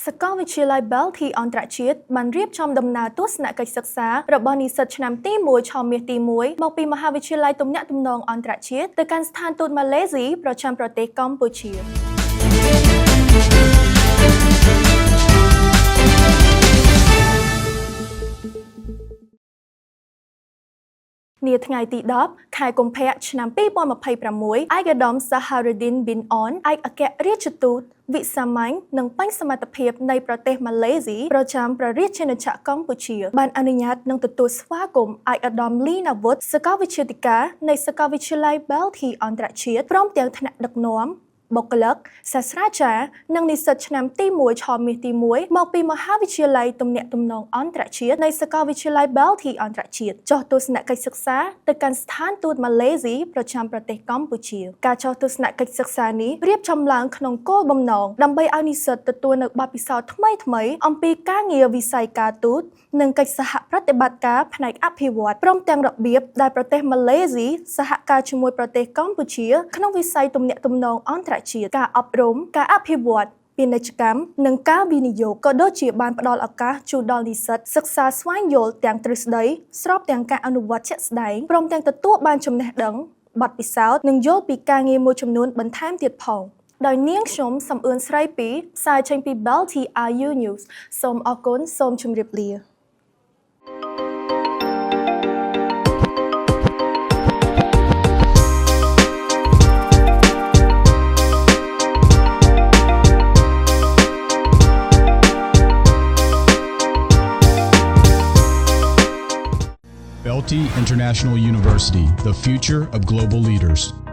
សកលវិទ្យាល័យ Belty អន្តរជាតិបានរៀបចំដំណើរទស្សនកិច្ចសិក្សារបស់និស្សិតឆ្នាំទី1 ឆមាសទី1មកពីមហាវិទ្យាល័យទំនាក់ទំនងអន្តរជាតិទៅកាន់ស្ថានទូតម៉ាឡេស៊ីប្រចាំប្រទេសកម្ពុជានាថ្ងៃទី10ខែកុម្ភៈឆ្នាំ2026ឯកឧត្តម Saharuddin bin On ឯកអគ្គរដ្ឋទូតវិសាមញ្ញនិងបញ្ញសមត្ថភាពនៃប្រទេសម៉ាឡេស៊ីប្រចាំព្រះរាជាណាចក្រកម្ពុជាបានអនុញ្ញាតនឹងទទួលស្វាគមន៍ឯកឧត្តមលីណាវុធសាកលវិទ្យាធិការនៃសាកលវិទ្យាល័យ Belty អន្តរជាតិព្រមទាំងថ្នាក់ដឹកនាំបុគ្គលិកសាស្ត្រាចារ្យនិងនិស្សិតឆ្នាំទី1 ឆមាសទី1មកពីមហាវិទ្យាល័យទំនាក់ទំនងអន្តរជាតិនៃសាកលវិទ្យាល័យ Belty អន្តរជាតិចុះទស្សនកិច្ចសិក្សាទៅកាន់ស្ថានទូតម៉ាឡេស៊ីប្រចាំប្រទេសកម្ពុជាការចុះទស្សនកិច្ចសិក្សានេះរៀបចំឡើងក្នុងគោលបំណងដើម្បីឲ្យនិស្សិតទទួលនូវបទពិសោធន៍ថ្មីៗអំពីការងារវិស័យការទូតនិងកិច្ចសហប្រតិបត្តិការផ្នែកអភិវឌ្ឍព្រមទាំងរបៀបដែលប្រទេសម៉ាឡេស៊ីសហការជាមួយប្រទេសកម្ពុជាក្នុងវិស័យទំនាក់ទំនងអន្តរជាតិការអប់រំការអភិវឌ្ឍពាណិជ្ជកម្មនិងការវិនិយោគក៏ដូចជាបានផ្ដល់ឱកាសជូនដល់និស្សិតសិក្សាស្វែងយល់ទាំងទ្រឹស្ដីស្របទាំងការអនុវត្តជាក់ស្ដែងព្រមទាំងទទួលបានចំណេះដឹងបទពិសោធន៍និងយល់ពីការងារមួយចំនួនបន្ថែមទៀតផងដោយនាងខ្ញុំសំអឿនស្រីពីផ្សាយចេញពី Belty RU News សូមអរគុណសូមជម្រាបលាBelty International University, the future of global leaders.